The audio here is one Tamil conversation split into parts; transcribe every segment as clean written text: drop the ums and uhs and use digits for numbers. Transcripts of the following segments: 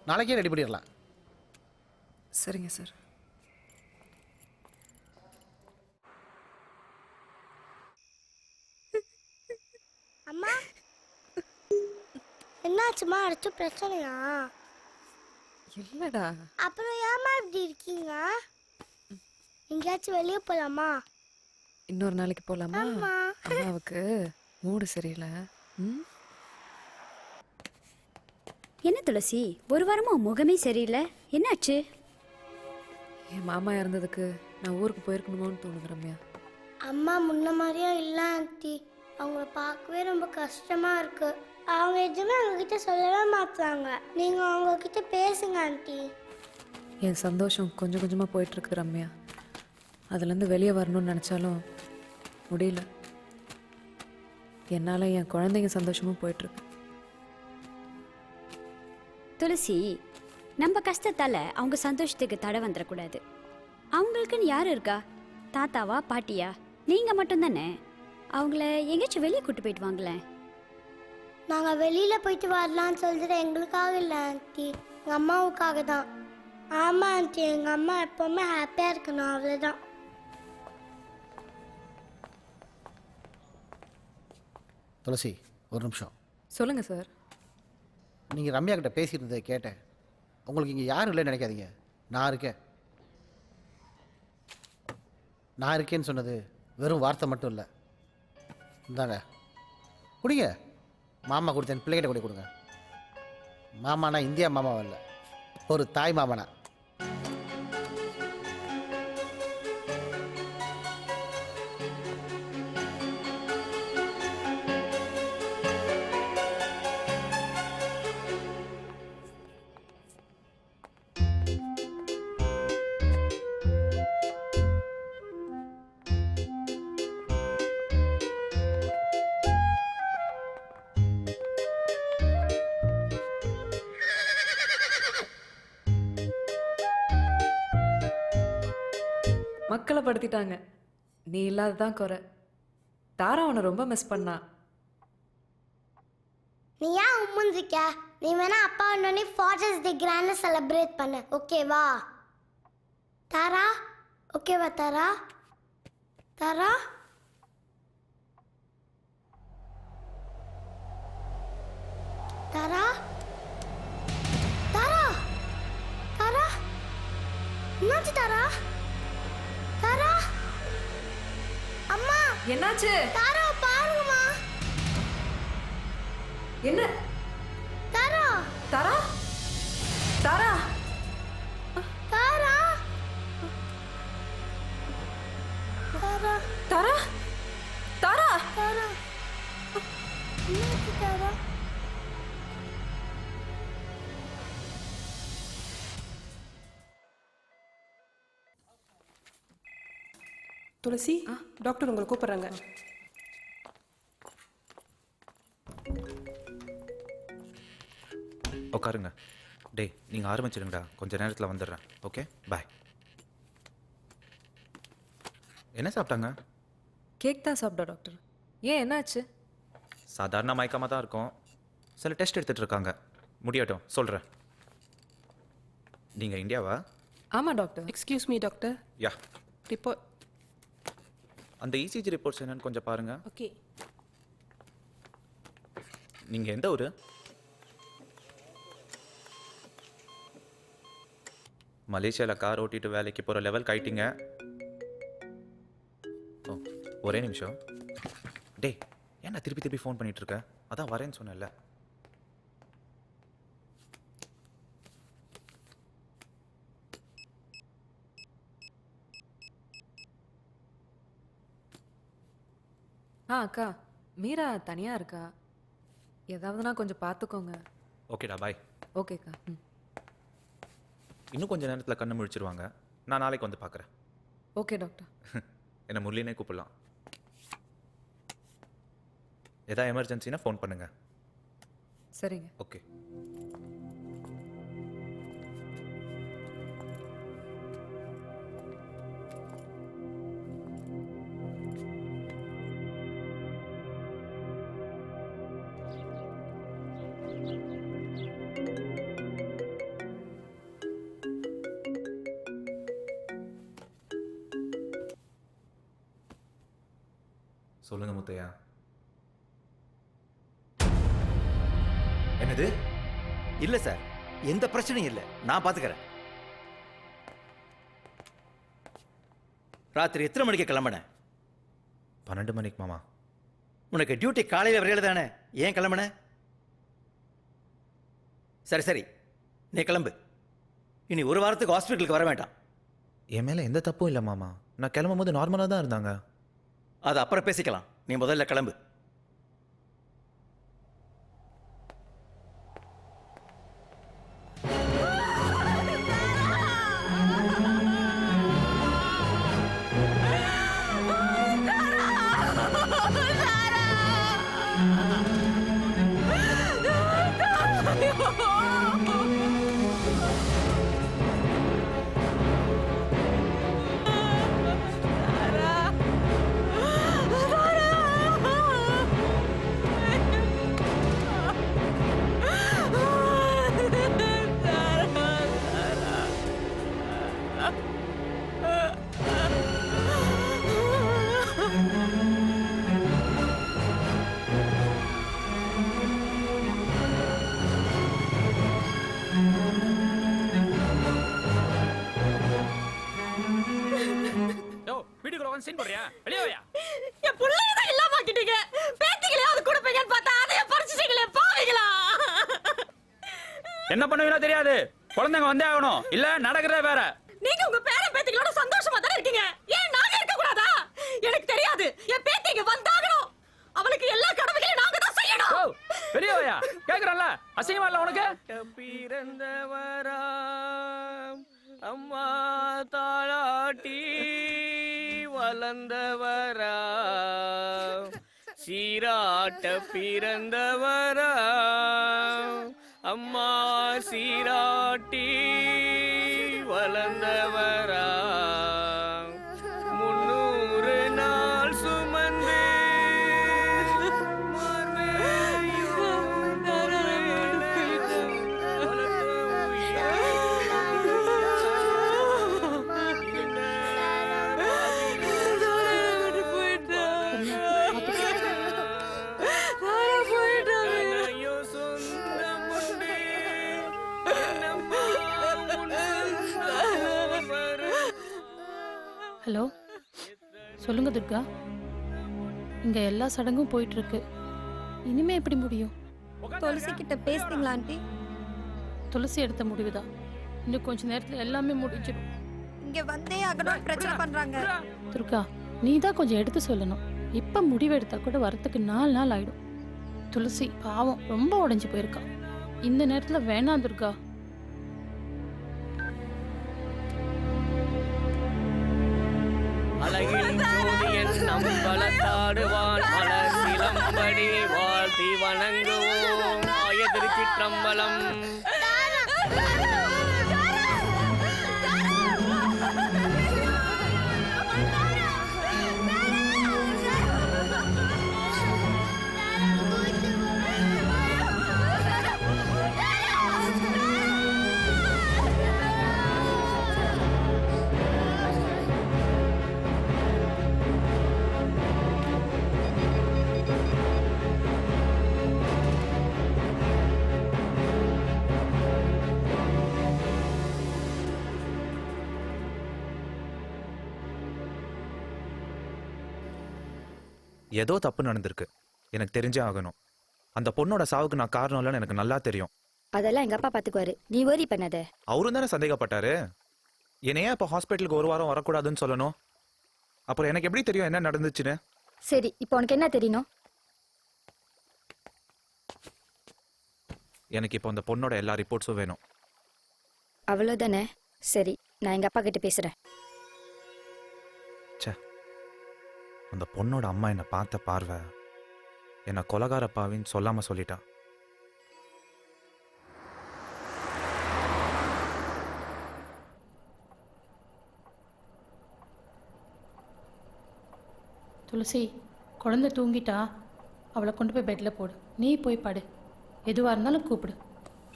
நாளைக்கே ரெடி பண்ணிடலாம். சரிங்க சார். அம்மா என்னாச்சுமா? அடுத்த பிரச்சனையா? இல்லடா. அப்புறம் ஏமா இப்படி இருக்கீங்க? எங்கேயாச்சும் வெளியே போலாமா? இன்னொரு நாளைக்கு போலாமா? ஆமா. அம்மாவுக்கு மூடு சரியில்லை. ம். என்ன துளசி, ஒரு வாரமா உன் முகமே சரியில்லை, என்னாச்சு? என் மாமா இறந்ததுக்கு நான் ஊருக்கு போயிருக்கணுமோன்னு தோணுது ரம்யா. அம்மா முன்ன மாதிரியே இல்லை ஆண்டி. அவங்கள பார்க்கவே ரொம்ப கஷ்டமா இருக்கு. அவங்க எதுவுமே அவங்ககிட்ட சொல்லவே மாட்டாங்க. நீங்க அவங்க கிட்ட பேசுங்க ஆண்டி. என் சந்தோஷம் கொஞ்சம் கொஞ்சமாக போயிட்டுருக்கு ரம்யா. அதுலேருந்து வெளியே வரணும்னு நினச்சாலும் முடியல. என்னால் என் குழந்தைங்க சந்தோஷமும் போயிட்டுருக்கு. துளசி, நம்ம கஷ்டத்தால அவங்க சந்தோஷத்துக்கு தடை வந்துடக்கூடாது. அவங்களுக்குன்னு யார் இருக்கா? தாத்தாவா பாட்டியா? நீங்க மட்டும்தானே. அவங்கள எங்கேயாச்சும் வெளியே கூட்டு போயிட்டு வாங்களேன். நாங்க வெளியில போயிட்டு வரலாம்னு சொல்லிட்டு எங்களுக்காக இல்லை ஆண்டி, எங்க அம்மாவுக்காக தான். ஆமா ஆண்டி, எங்க அம்மா எப்பவுமே ஹாப்பியா இருக்கணும், அவ்வளவுதான். துளசி, ஒரு நிமிஷம். சொல்லுங்கள் சார். நீங்கள் ரம்யா கிட்ட பேசியிருந்ததை கேட்டேன். உங்களுக்கு இங்கே யாரும் இல்லைன்னு நினைக்காதீங்க. நான் இருக்கேன். நான் இருக்கேன்னு சொன்னது வெறும் வார்த்தை மட்டும் இல்லை. இந்தாங்க குடிங்க. மாமா கொடுத்தேன், பிள்ளைகிட்ட கூட கொடுங்க. மாமானா இந்தியா மாமாவா இல்லை, ஒரு தாய் மாமனா. மக்களை படுத்திட்டாங்க. நீ இல்லாததான் குறை. தாரா அவனை ரொம்ப மிஸ் பண்ணா. நீ ஏன் உம்முன்னு இருக்க? நீ வேணா அப்பா உடனே ஃபாதர்ஸ் டே கிராண்டா செலிப்ரேட் பண்ணு, ஓகேவா தாரா? ஓகேவா தாரா? தாரா தாரா தாரா தாரா என்னாச்சு தாரா? தாரா அம்மா என்னாச்சு? தாரா பாருங்கம்மா. என்ன? தாரா தாரா? தாரா? தாரா தாரா தாரா? தாரா? தாரா என்னாச்சு தாரா? துளசி, டாக்டர் உங்களை கூப்பிடுறாங்க. உட்காருங்க. டேய், நீங்கள் ஆரம்பிச்சிடுங்கடா. கொஞ்சம் நேரத்தில் வந்துடுறேன். ஓகே, பாய். என்ன சாப்பிட்டாங்க? கேக் தான் சாப்பிட்டா டாக்டர். ஏன், என்னாச்சு? சாதாரண மயக்கமாக தான் இருக்கும். சில டெஸ்ட் எடுத்துகிட்டு இருக்காங்க. முடியட்டும், சொல்கிறேன். நீங்கள் இந்தியாவா? ஆமாம் doctor. Excuse me doctor. Yeah. Report. அந்த இசிஜி ரிப்போர்ட்ஸ் என்னன்னு கொஞ்சம் பாருங்கள். ஓகே. நீங்கள் எந்த ஊர்? மலேசியாவில் கார் ஓட்டிட்டு வேலைக்கு போகிற லெவல் ஆயிட்டீங்க. ஓ, ஒரே நிமிஷம். டேய், ஏன்னா திருப்பி திருப்பி ஃபோன் பண்ணிட்டு இருக்க? அதான் வரேன்னு சொன்னேன்ல. அக்கா, மீரா தனியாக இருக்கா. ஏதாவதுனா கொஞ்சம் பார்த்துக்கோங்க. ஓகேடா, பாய். ஓகேக்கா. ம். இன்னும் கொஞ்சம் நேரத்தில் கண்ணு முழிச்சிருவாங்க. நான் நாளைக்கு வந்து பார்க்குறேன். Okay doctor. என்னை முரளினே கூப்பிடலாம். எதாவது எமர்ஜென்சினா ஃபோன் பண்ணுங்க. சரிங்க. ஓகே. சொல்லுங்க முத்தையா. என்னது? இல்ல சார், எந்த பிரச்சனையும் இல்லை, நான் பாத்துக்கிறேன். ராத்திரி எத்தனை மணிக்கு கிளம்பின? 12 மணிக்கு மாமா. உனக்கு டியூட்டி காலையில வரையில தானே, ஏன் கிளம்பின? சரி சரி, நீ கிளம்பு. இனி ஒரு வாரத்துக்கு ஹாஸ்பிட்டலுக்கு வர வேண்டாம். என் மேல எந்த தப்பும் இல்லை மாமா. நான் கிளம்பும் போது நார்மலாக தான் இருந்தாங்க. அது அப்புறம் பேசிக்கலாம், நீ முதல்ல கிளம்பு. வீட்டுக்குள்ள வந்து சீன் போடுறியா? வெளியே வாயா. என் புள்ளைய தான் இல்லாம ஆக்கிட்டீங்க. பேத்திகளையாவது கொடுப்பீங்கன்னு பார்த்தா அதையே பறிச்சுட்டீங்களே பாவிகளா. என்ன பண்ணுவீங்களோ தெரியாது. குழந்தைங்க வந்தே ஆகணும், இல்ல நடக்கிறதே வேற. நீங்க உங்க பேர பேத்திகளோட சந்தோஷமா தானே இருக்கீங்க. ஏன் நாங்க இருக்க கூடாதா? எனக்கு தெரியாது. என் பேத்திங்க வந்தாகணும். அவளுக்கு எல்லா கடமைகளையும் நாங்க தான் செய்யணும். ஓ, வெளியே வாயா. கேக்குறல்ல, அசிங்கமா இல்ல உனக்கு? பிறந்தவரா அம்மா தாளாட்டி வளர்ந்தவரா சீராட்ட பிறந்தவரா அம்மா சீராட்டி வளர்ந்தவரா 300 நாள் சுமந்து ஹலோ, சொல்லுங்க துர்கா. இங்க எல்லா சடங்கும் போயிட்டு இருக்கு. இனிமே எப்படி முடியும்? துளசி கிட்ட பேசுறீங்களா ஆண்டி? துளசி எடுத்த முடிவுதான். இன்னும் கொஞ்ச நேரத்துல எல்லாமே முடிஞ்சிடும். இங்க வந்தே ஆகணும் பிரச்சனை பண்றாங்க. துர்கா, நீ தான் கொஞ்சம் எடுத்து சொல்லணும். இப்ப முடிவு எடுத்தா கூட வரத்துக்கு 4 நாள் ஆயிடும். துளசி பாவம் ரொம்ப உடைஞ்சு போயிருக்கா. இந்த நேரத்துல வேணாம் துர்கா. அழகில் ஜோதியன் நம்பலத்தாடுவான் மலர் சிலம்படி வாழ்த்தி வணங்குவோம் ஆயதிருச்சிற்றம்பலம். ஏதோ தப்பு நடந்திருக்கு, எனக்கு தெரிஞ்சே ஆகணும். அந்த பொண்ணோட சாவுக்கு நான் காரணம் இல்லைன்னு எனக்கு நல்லா தெரியும். அதெல்லாம் எங்க அப்பா பாத்துக்குவாரு, நீ worry பண்ணாத. அவரும் தானே சந்தேகப்பட்டாரு. என்னையா இப்போ ஹாஸ்பிட்டலுக்கு ஒரு வாரம் வரக்கூடாதுன்னு சொல்லணும்? அப்புறம் எனக்கு எப்படி தெரியும் என்ன நடந்துச்சுன்னு? சரி, இப்போ உனக்கு என்ன தெரியணும்? எனக்கு இப்போ அந்த பொண்ணோட எல்லா ரிப்போர்ட்ஸும் வேணும். அவ்வளவுதானே? சரி, நான் எங்க அப்பா கிட்ட பேசுறேன். அந்த பொண்ணோட அம்மா என்னை பார்த்த பார்வை என்னை கொலகார பாவின்னு சொல்லாம சொல்லிட்டா. துளசி, குழந்தை தூங்கிட்டா. அவளை கொண்டு போய் பெட்டில் போடு. நீ போய் படு. எதுவாக இருந்தாலும் கூப்பிடு.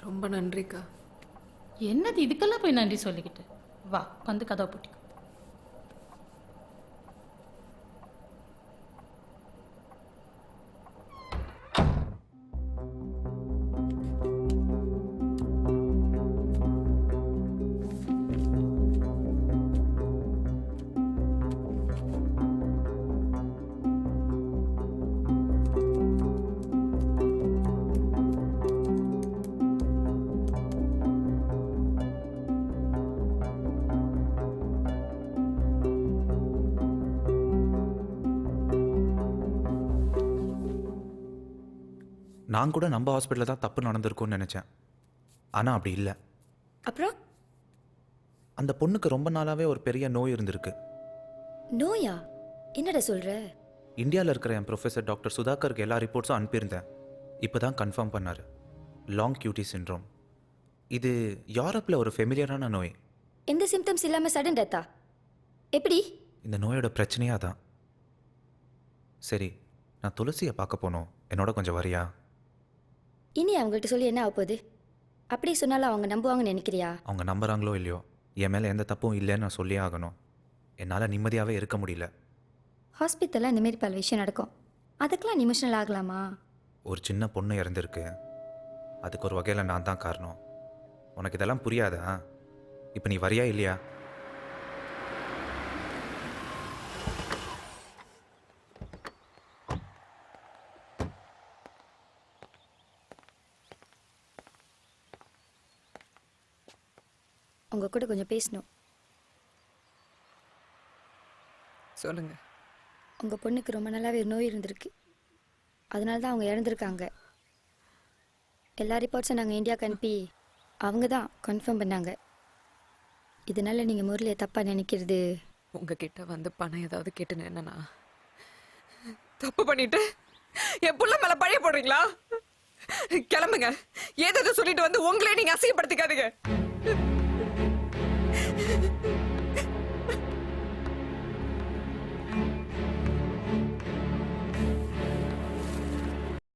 ரொம்ப நன்றிக்கா. என்னது இதுக்கெல்லாம் போய் நன்றி சொல்லிக்கிட்டு? வா, வந்து கதவை பூட்டிக்கோ. நான் கூட நம்ம ஹாஸ்பிட்டலில் தான் தப்பு நடந்திருக்கும்னு நினச்சேன். ஆனால் அப்படி இல்லை. அப்புறம் அந்த பொண்ணுக்கு ரொம்ப நாளாகவே ஒரு பெரிய நோய் இருந்திருக்கு. நோயா? என்னடா சொல்ற? இந்தியாவில் இருக்கிற என் ப்ரொஃபஸர் டாக்டர் சுதாகருக்கு எல்லா ரிப்போர்ட்ஸும் அனுப்பியிருந்தேன். இப்போ தான் கன்ஃபார்ம் பண்ணார். Long QT syndrome. இது யூரோப்பில் ஒரு ஃபெமிலியரான நோய். எந்த சிம்டம்ஸ் இல்லாம சடன் டெத்தா? எப்படி? இந்த நோயோட பிரச்சனையாக தான். சரி, நான் துளசியை பார்க்க போனோம். என்னோட கொஞ்சம் வரியா? இனி அவங்கள்ட்ட சொல்லி என்ன ஆக போகுது? அப்படியே சொன்னாலும் அவங்க நம்புவாங்கன்னு நினைக்கிறியா? அவங்க நம்புறாங்களோ இல்லையோ, என் மேலே எந்த தப்பும் இல்லைன்னு நான் சொல்லியே ஆகணும். என்னால் நிம்மதியாகவே இருக்க முடியல. ஹாஸ்பிட்டலில் இந்த மாதிரி பல விஷயம் நடக்கும். அதுக்கெல்லாம் இமோஷனல் ஆகலாமா? ஒரு சின்ன பொண்ணு இறந்துருக்கு. அதுக்கு ஒரு வகையில் நான் தான் காரணம். உனக்கு இதெல்லாம் புரியாதா? இப்போ நீ வரியா இல்லையா? உங்க கூட கொஞ்சம் பேசணும். சொல்லுங்க. உங்க பொண்ணுக்கு ரொம்ப நாளாவே ஒரு நோய் இருந்திருக்கு. அதனால தான் அவங்க இறந்துருக்காங்க. எல்லா ரிப்போர்ட்ஸும் நாங்கள் இந்தியாவுக்கு அனுப்பி அவங்க தான் கன்ஃபார்ம் பண்ணாங்க. இதனால நீங்கள் முரளியை தப்பாக நினைக்கிறது. உங்ககிட்ட வந்து பணம் ஏதாவது கேட்டுன்னு என்னன்னா தப்பு பண்ணிட்டு என் புள்ள மேல பழைய போடுறீங்களா? கிளம்புங்க. ஏதாவது சொல்லிட்டு வந்து உங்களே நீங்க அசிங்கப்படுத்திக்காதீங்க.